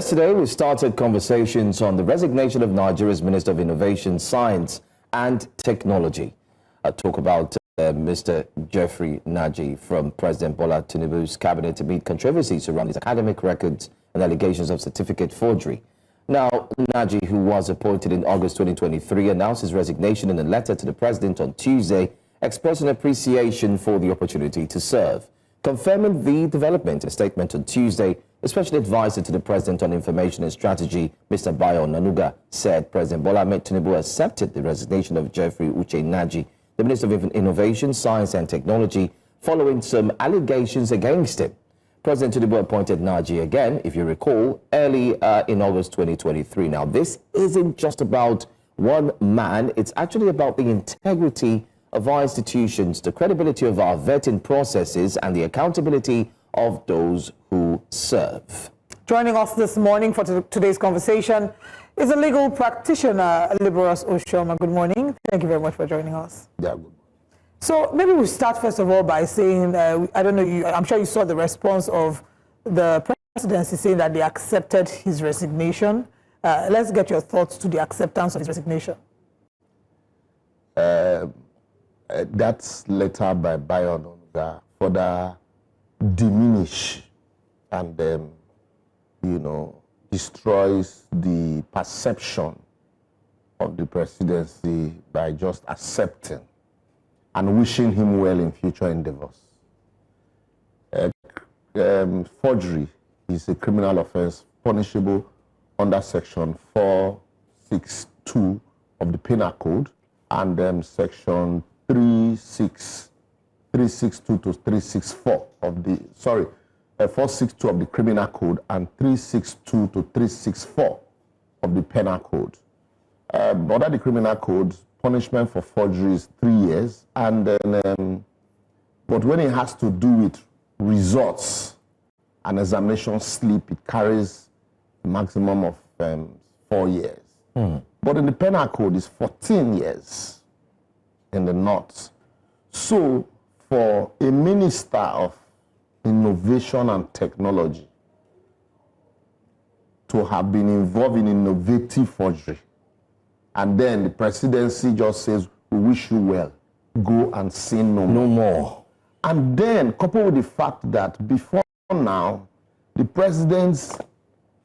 Yesterday, we started conversations on the resignation of Nigeria's Minister of Innovation, Science and Technology. I'll talk about Mr. Geoffrey Nnaji from President Bola Tinubu's cabinet amid controversies around his academic records and allegations of certificate forgery. Now, Nnaji, who was appointed in August 2023, announced his resignation in a letter to the president on Tuesday, expressing appreciation for the opportunity to serve. Confirming the development, a statement on Tuesday, a special advisor to the President on Information and Strategy, Mr. Bayo Onanuga, said President Bola Tinubu accepted the resignation of Geoffrey Uche Nnaji, the Minister of Innovation, Science and Technology, following some allegations against him. President Tinubu appointed Nnaji again, if you recall, early in August 2023. Now, this isn't just about one man. It's actually about the integrity of our institutions, the credibility of our vetting processes, and the accountability of those who serve. Joining us this morning for today's conversation is a legal practitioner, Liborous Oshoma. Good morning. Thank you very much for joining us. Yeah, good. So maybe we'll start first of all by saying, I don't know, I'm sure you saw the response of the presidency saying that they accepted his resignation. Let's get your thoughts to the acceptance of his resignation. That letter by Bayo Onanuga further diminish and destroys the perception of the presidency by just accepting and wishing him well in future endeavors. Forgery is a criminal offense punishable under section 462 of the Penal Code and section 362 to 364 of the, 462 of the Criminal Code and 362 to 364 of the Penal Code. Under the Criminal Code, punishment for forgery is 3 years, and then, but when it has to do with results, an examination slip, it carries a maximum of 4 years. But in the Penal Code, it's 14 years in the North. So, for a minister of innovation and technology to have been involved in innovative forgery, and then the presidency just says, we wish you well, go and sin no more. And then, coupled with the fact that before now, the president's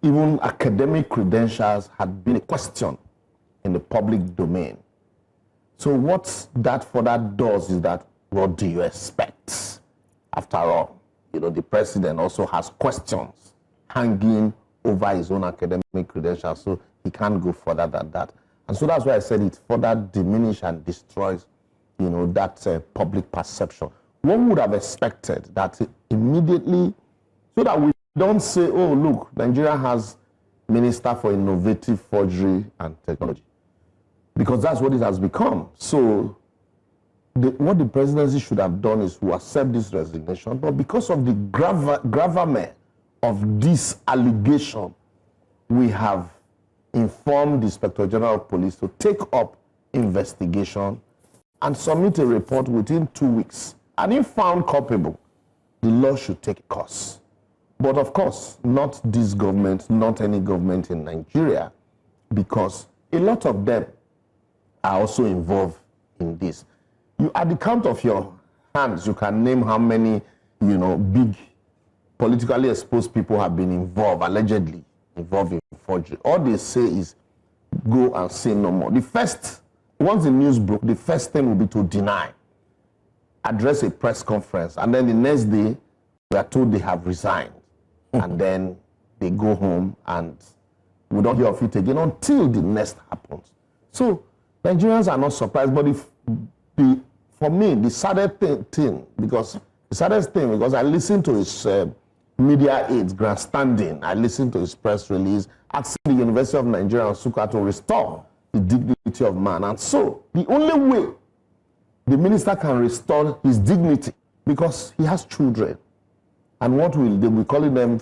even academic credentials had been a question in the public domain. So what that further does is that, what do you expect? After all, the president also has questions hanging over his own academic credentials, so he can't go further than that. And so that's why I said it further diminishes and destroys, that public perception. One would have expected that immediately, so that we don't say, oh, look, Nigeria has Minister for Innovative Forgery and Technology, because that's what it has become. So what the presidency should have done is to accept this resignation, but because of the gravamen of this allegation, we have informed the Inspector General of Police to take up investigation and submit a report within 2 weeks. And if found culpable, the law should take a course. But of course, not this government, not any government in Nigeria, because a lot of them are also involved in this. At the count of your hands, you can name how many, big politically exposed people have been involved, allegedly involved in forgery. All they say is, go and say no more. Once the news broke, the first thing will be to deny, address a press conference, and then the next day, we are told they have resigned. And then they go home and we don't hear of it again until the next happens. So Nigerians are not surprised, but for me, the saddest thing, because I listened to his media aides grandstanding, I listened to his press release, asking the University of Nigeria and Nsukka to restore the dignity of man. And so the only way the minister can restore his dignity, because he has children, and what will they be calling them,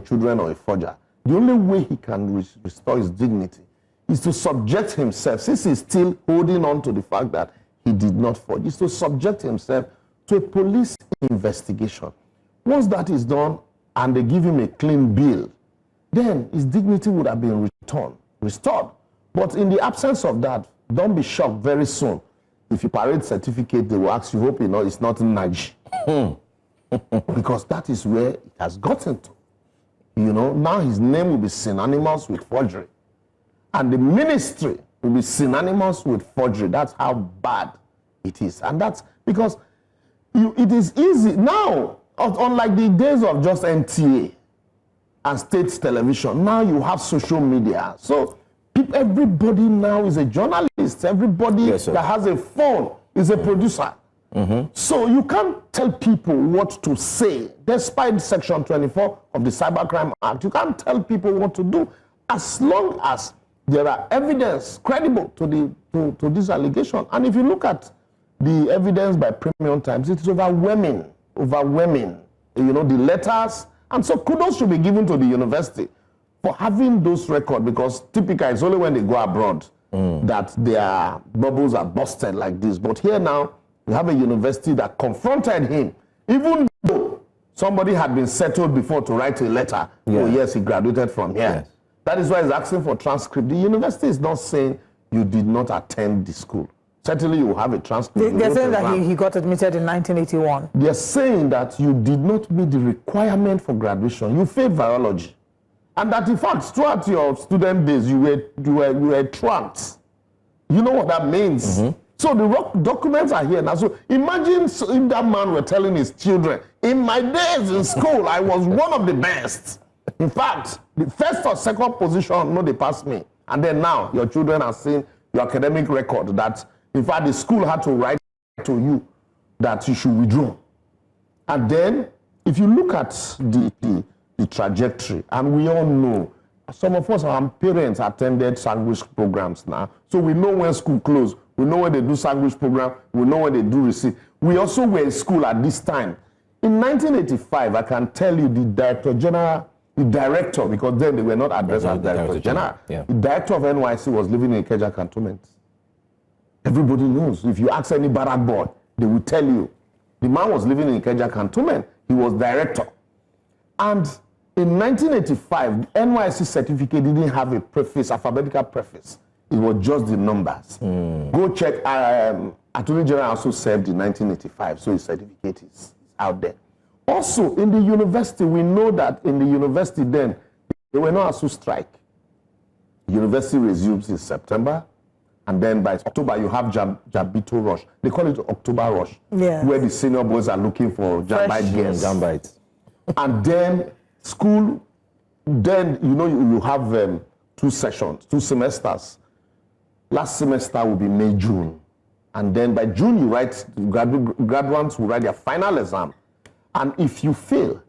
children or a forger? The only way he can restore his dignity is to subject himself, since he's still holding on to the fact that he did not forge, is to subject himself to a police investigation. Once that is done and they give him a clean bill, then his dignity would have been restored. But in the absence of that, don't be shocked very soon. If you parade certificate, they will ask you, hope you know it's not Nnaji. Because that is where it has gotten to. You know, now his name will be synonymous with forgery. And the ministry will be synonymous with forgery. That's how bad it is. And that's because it is easy. Now, unlike the days of just NTA and state television, now you have social media. So everybody now is a journalist. Everybody that has a phone is a producer. So you can't tell people what to say. Despite Section 24 of the Cybercrime Act, you can't tell people what to do as long as there are evidence credible to this allegation. And if you look at the evidence by Premium Times, it's overwhelming. You know, the letters. And so kudos should be given to the university for having those records, because typically it's only when they go abroad that their bubbles are busted like this. But here now, we have a university that confronted him, even though somebody had been settled before to write a letter. Oh, yes, he graduated from here. Yes. That is why he's asking for transcript. The university is not saying you did not attend the school. Certainly, you will have a transcript. They're saying that he got admitted in 1981. They're saying that you did not meet the requirement for graduation. You failed biology. And that, in fact, throughout your student days, you were trapped. You know what that means? So the documents are here now. So imagine if that man were telling his children, in my days in school, I was one of the best. In fact, the first or second position, no, they passed me. And then now, your children are seeing your academic record that, in fact, the school had to write to you that you should withdraw. And then, if you look at the trajectory, and we all know, some of us, our parents attended sandwich programs now. So we know when school closed. We know when they do sandwich program. We know when they do receipt. We also were in school at this time. In 1985, I can tell you the director, because then they were not addressed as director general. The director of NYC was living in Ikeja cantonment. Everybody knows. If you ask any barrack boy, they will tell you. The man was living in Ikeja cantonment. He was director. And in 1985, NYC certificate didn't have a preface, alphabetical preface. It was just the numbers. Go check. Attorney General also served in 1985, so his certificate is out there. Also, in the university, we know that in the university then, they were not to strike. University resumes in September, and then by October, you have Jabito Rush. They call it October Rush, where the senior boys are looking for Jambite girls. And then school, then, you know, you have 2 sessions, 2 semesters. Last semester will be May, June. And then by June, you write, graduates will write their final exam. And if you fail,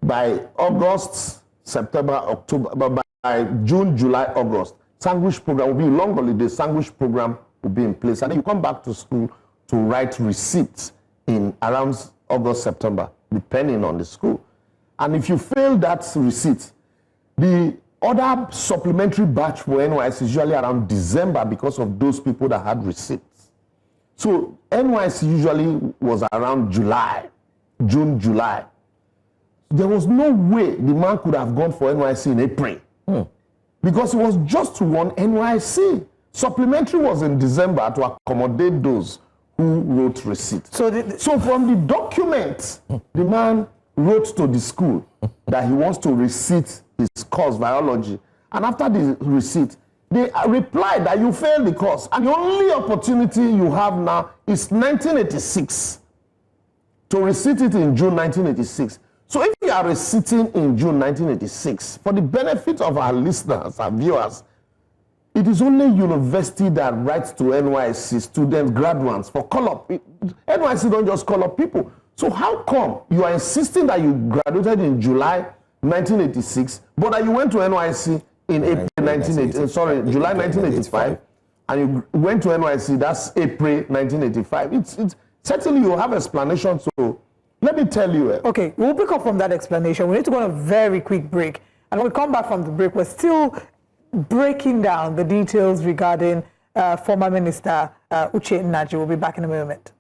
by August, September, October, by June, July, August, sandwich program will be a long holiday, sandwich program will be in place. And then you come back to school to write receipts in around August, September, depending on the school. And if you fail that receipt, the other supplementary batch for NYC is usually around December because of those people that had receipts. So NYC usually was around July, June, July. There was no way the man could have gone for NYC in April because it was just one NYC. Supplementary was in December to accommodate those who wrote receipts. So from the document, the man wrote to the school that he wants to receipt his course, biology. And after the receipt, they replied that you failed the course. And the only opportunity you have now is 1986 to receipt it in June 1986. So if you are receipting in June 1986, for the benefit of our listeners and viewers, it is only university that writes to NYC students, graduates for call-up. NYC don't just call up people. So how come you are insisting that you graduated in July 1986, but that you went to NYC in April 1980, July 1985, and you went to NYC, that's April 1985. It's certainly you have explanation. So let me tell you. Okay, we'll pick up from that explanation. We need to go on a very quick break. And when we come back from the break, we're still breaking down the details regarding former Minister Uche Nnaji. We'll be back in a moment.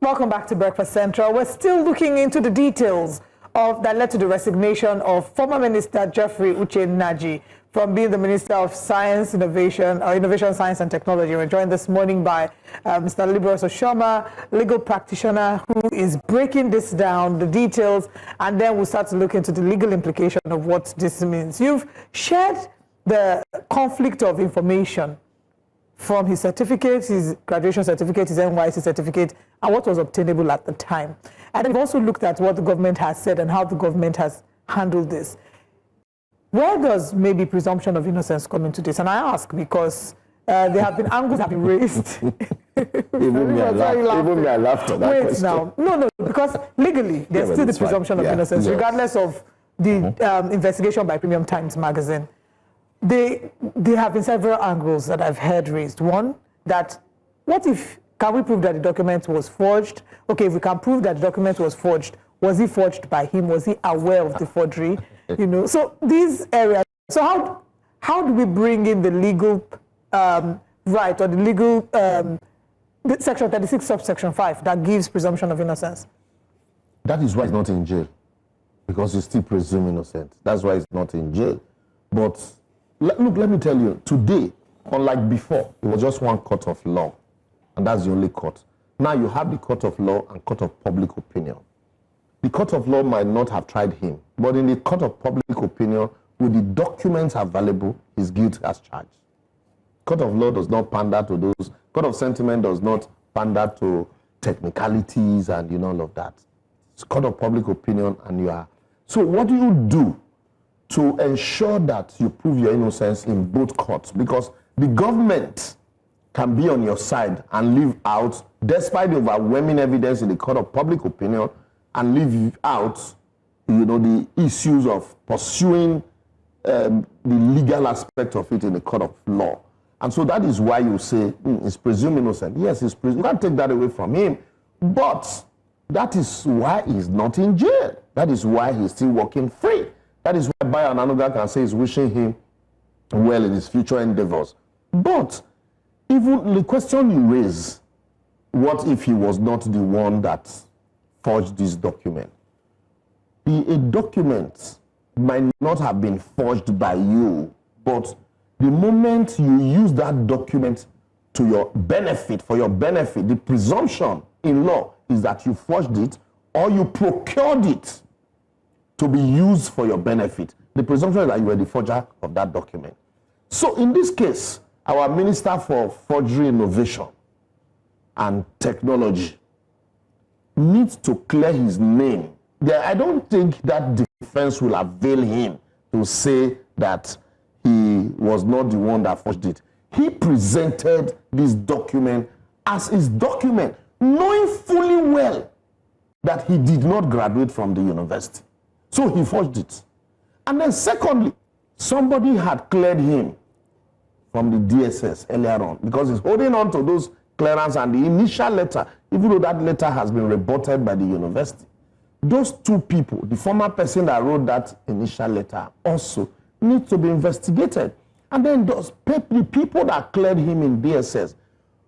Welcome back to Breakfast Central. We're still looking into the details that led to the resignation of former Minister Geoffrey Uche Nnaji from being the Minister of Science, Innovation, Science and Technology. We're joined this morning by Mr. Liborous Oshoma, legal practitioner, who is breaking this down, the details, and then we'll start to look into the legal implication of what this means. You've shared the conflict of information from his certificate, his graduation certificate, his NYC certificate, and what was obtainable at the time. And we've also looked at what the government has said and how the government has handled this. Where does maybe presumption of innocence come into this? And I ask because there have been angles that have been raised. Even me, I laughed at that Wait question. now. No, because legally, there's still the presumption of innocence, regardless of the investigation by Premium Times magazine. There have been several angles that I've heard raised. One, that can we prove that the document was forged? Okay, if we can prove that the document was forged, was he forged by him? Was he aware of the forgery? So these areas. So how do we bring in the legal right or the legal section 36 subsection 5 that gives presumption of innocence? That is why he's not in jail, because he's still presumed innocent. That's why he's not in jail. But look, let me tell you, today, unlike before, it was just one court of law, and that's the only court. Now you have the court of law and court of public opinion. The court of law might not have tried him, but in the court of public opinion, with the documents available, his guilt as charged. Court of law does not pander to those. Court of sentiment does not pander to technicalities and all of that. It's court of public opinion, and you are. So what do you do to ensure that you prove your innocence in both courts? Because the government can be on your side and leave out, despite the overwhelming evidence in the court of public opinion, and leave out, the issues of pursuing the legal aspect of it in the court of law. And so that is why you say he's presumed innocent. Yes, he's presumed. You can't take that away from him, but that is why he's not in jail. That is why he's still walking free. That is why Bayo Onanuga can say he's wishing him well in his future endeavors. But even the question you raise, what if he was not the one that forged this document? A document might not have been forged by you, but the moment you use that document to your benefit, for your benefit, the presumption in law is that you forged it or you procured it to be used for your benefit. The presumption is that you were the forger of that document. So in this case, our Minister for Forgery, Innovation and Technology needs to clear his name. I don't think that defense will avail him to say that he was not the one that forged it. He presented this document as his document, knowing fully well that he did not graduate from the university. So he forged it. And then secondly, somebody had cleared him from the DSS earlier on, because he's holding on to those clearance and the initial letter, even though that letter has been rebutted by the university. Those two people, the former person that wrote that initial letter, also need to be investigated. And then those the people that cleared him in DSS,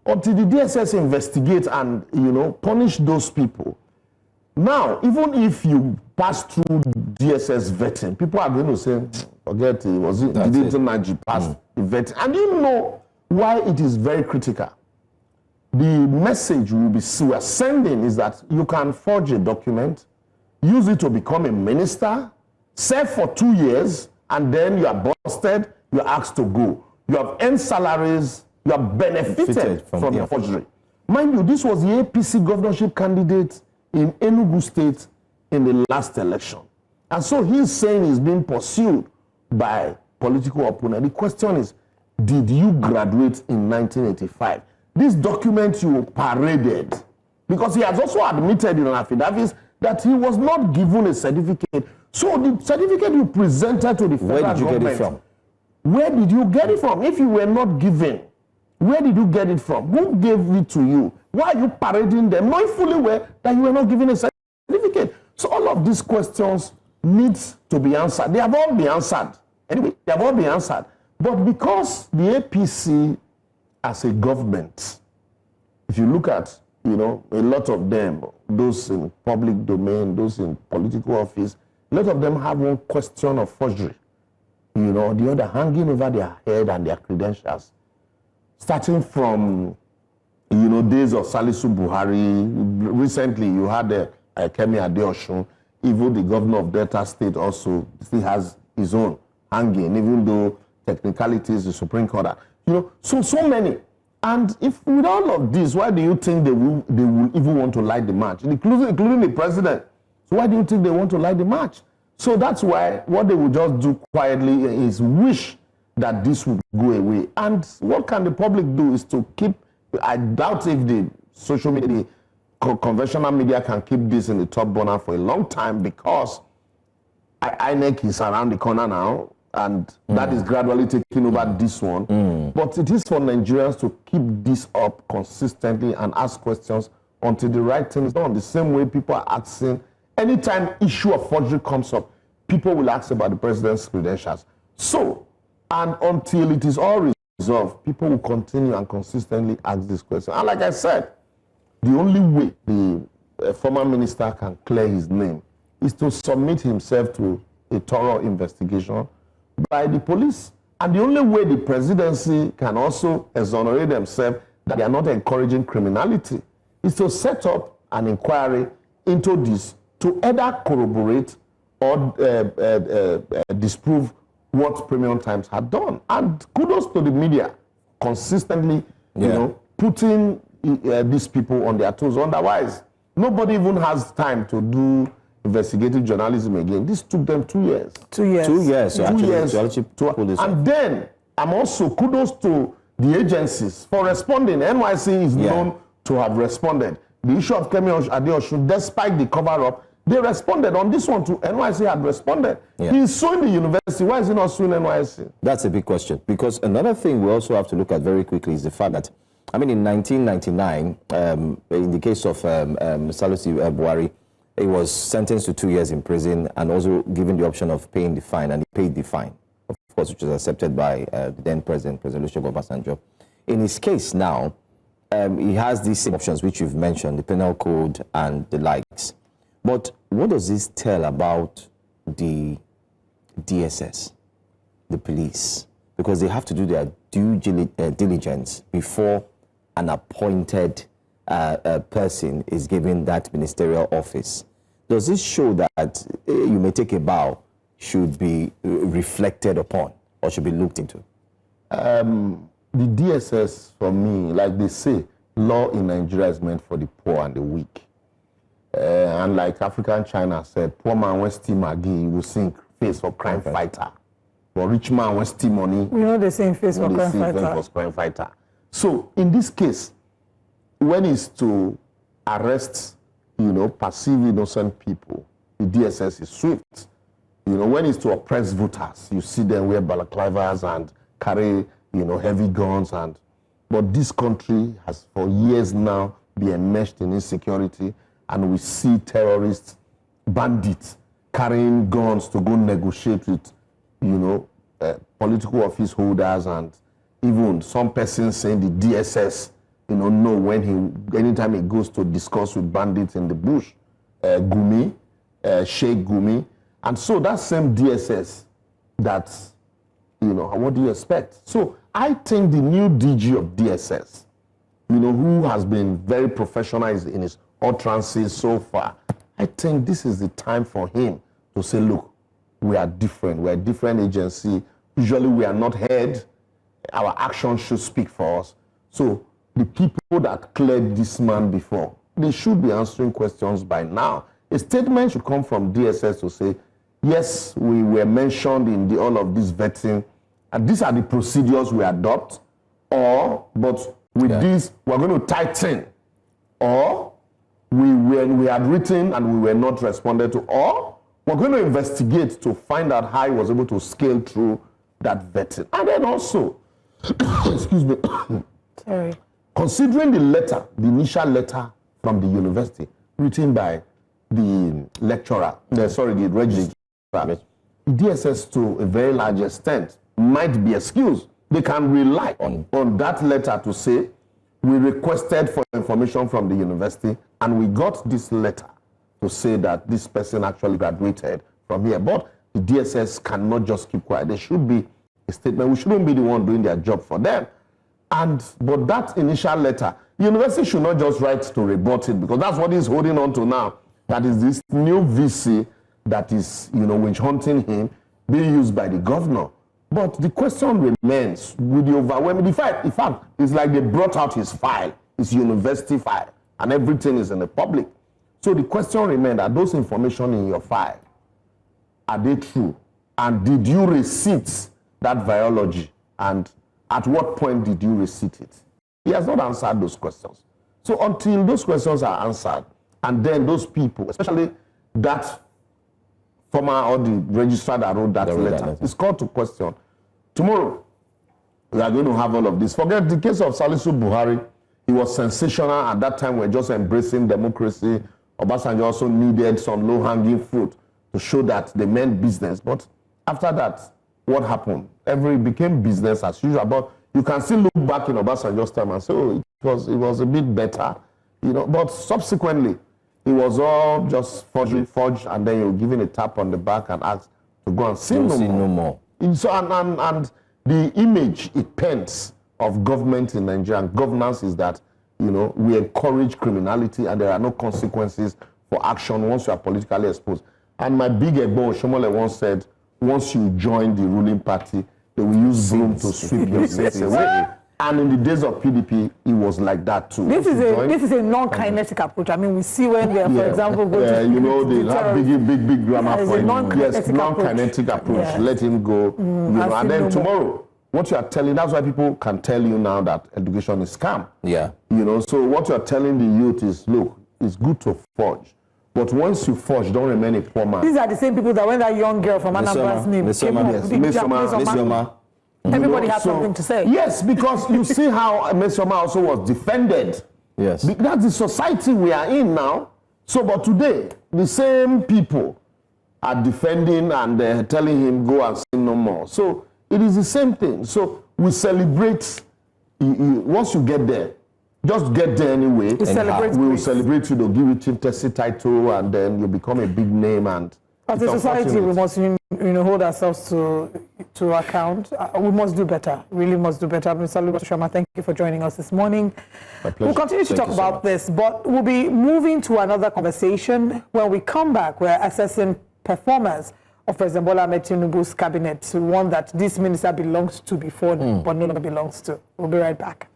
until the DSS investigate and punish those people. Now, even if you pass through DSS vetting, people are going to say, forget it, didn't Nnaji pass the vetting? And you know why it is very critical. The message we are sending is that you can forge a document, use it to become a minister, serve for 2 years, and then you are busted, you are asked to go. You have earned salaries, you are benefited from the forgery. Mind you, this was the APC governorship candidate in Enugu State in the last election. And so he's saying he's being pursued by political opponent. The question is, did you graduate in 1985? This document you paraded, because he has also admitted in an affidavit that he was not given a certificate. So the certificate you presented to the federal government, where did you get it from? Where did you get it from? If you were not given, where did you get it from? Who gave it to you? Why are you parading them, knowing fully well that you were not given a certificate? So all of these questions need to be answered. They have all been answered. Anyway, they have all been answered. But because the APC as a government, if you look at you know, a lot of them, those in public domain, those in political office, a lot of them have one question of forgery, you know, the other hanging over their head and their credentials. Starting from, you know, days of Salisu Buhari, recently you had Kemi Adeosun, even the governor of Delta State also still has his own hanging, even though technicalities the Supreme Court, you know, so many. And if with all of this, why do you think they will even want to light the match, including the president? So why do you think they want to light the match? So that's why what they will just do quietly is wish that this would go away. And what can the public do is to keep, I doubt if the social media, the conventional media can keep this in the top burner for a long time, because INEC is around the corner now, and that is gradually taking over this one. But it is for Nigerians to keep this up consistently and ask questions until the right thing is done. The same way people are asking, anytime issue of forgery comes up, people will ask about the president's credentials. So, and until it is all resolved, people will continue and consistently ask this question. And like I said, the only way the former minister can clear his name is to submit himself to a thorough investigation by the police. And the only way the presidency can also exonerate themselves that they are not encouraging criminality is to set up an inquiry into this to either corroborate or disprove what Premium Times had done. And kudos to the media consistently, you know, putting these people on their toes. Otherwise, nobody even has time to do investigative journalism again. This took them 2 years. 2 years. 2 years. So 2 years. To and then I'm also kudos to the agencies for responding. NYC is known to have responded. The issue of Kemi Adeosun, despite the cover-up, they responded. On this one too, NYC had responded. He's suing the university. Why is he not suing NYC? That's a big question. Because another thing we also have to look at very quickly is the fact that, I mean, in 1999, in the case of Salisu Buhari, he was sentenced to 2 years in prison and also given the option of paying the fine, and he paid the fine, of course, which was accepted by the then President Olusegun Obasanjo. In his case now, he has these same options which you've mentioned, the penal code and the likes. But what does this tell about the DSS, the police? Because they have to do their due diligence before an appointed person is given that ministerial office. Does this show that you may take a bow should be reflected upon or should be looked into? The DSS, for me, like they say, law in Nigeria is meant for the poor and the weak. And like African China said, poor man when steal Maggi, he will sink face for crime fighter. But rich man when steal money, we know the same face for crime fighter. So in this case, when it's to arrest, you know, perceived innocent people, the DSS is swift. You know, when it's to oppress voters, you see them wear balaclavas and carry, you know, heavy guns. But this country has for years now been enmeshed in insecurity, and we see terrorists, bandits, carrying guns to go negotiate with, you know, political office holders, and even some persons saying the DSS, you know anytime he goes to discuss with bandits in the bush, Gumi, Sheikh Gumi. And so that same DSS, that's, you know, what do you expect? So I think the new DG of DSS, you know, who has been very professional in his utterances so far, I think this is the time for him to say, look, we are different. We're a different agency. Usually we are not heard. Our actions should speak for us. So the people that cleared this man before, they should be answering questions by now. A statement should come from DSS to say, yes, we were mentioned in all of this vetting, and these are the procedures we adopt, but with this, we're going to tighten, or we had written and we were not responded to, or we're going to investigate to find out how he was able to scale through that vetting. And then also, excuse me, sorry, considering the initial letter from the university written by the lecturer, the registrar, the DSS to a very large extent might be excused. They can rely on that letter to say, we requested for information from the university, and we got this letter to say that this person actually graduated from here. But the DSS cannot just keep quiet. There should be a statement. We shouldn't be the one doing their job for them. But that initial letter, the university should not just write to rebut it, because that's what he's holding on to now. That is this new VC that is, witch hunting him, being used by the governor. But the question remains, with the overwhelming, in fact, it's like they brought out his file, his university file, and everything is in the public. So the question remains, are those information in your file, are they true? And did you receipt that biology? And at what point did you receipt it? He has not answered those questions. So until those questions are answered, and then those people, especially that former or the registrar that wrote that letter, is called to question. Tomorrow, we are going to have all of this. Forget the case of Salisu Buhari. He was sensational. At that time, we're just embracing democracy. Obasanjo also needed some low-hanging fruit to show that they meant business. But after that, what happened? It became business as usual. But you can still look back in Obasanjo's time and say, oh, it was a bit better. But subsequently, it was all just forged, and then you're given a tap on the back and asked to go and sin no more. So, and the image it paints of government in Nigeria and governance is that, we encourage criminality and there are no consequences for action once you are politically exposed. And my big Bayo Oshoma once said, once you join the ruling party, they will use broom to sweep your sins away. And in the days of PDP, it was like that too. This is a non-kinetic approach. I mean, we see when they, for example, go to they have big grammar for it. Yes, non-kinetic approach. Yes. Let him go. And then tomorrow, what you are telling, that's why people can tell you now that education is scam. Yeah. So what you are telling the youth is, look, it's good to forge. But once you forge, don't remain a poor man. These are the same people that when that young girl from Anambra's name came up with the everybody has something to say. Yes, because you see how Mesoma also was defended. Yes. That's the society we are in now. So, but today, the same people are defending and telling him, go and sin no more. So, it is the same thing. So, we celebrate, once you get there, just get there anyway. We will celebrate you, they'll give you chieftaincy title, and then you become a big name. And as a society, we must hold ourselves to account. We must do better. Really must do better. Mr. Liborous Oshoma, thank you for joining us this morning. We'll continue to talk about this, but we'll be moving to another conversation. When we come back, we're assessing performance of President Bola Tinubu's cabinet, one that this minister belonged to before, but no longer belongs to. We'll be right back.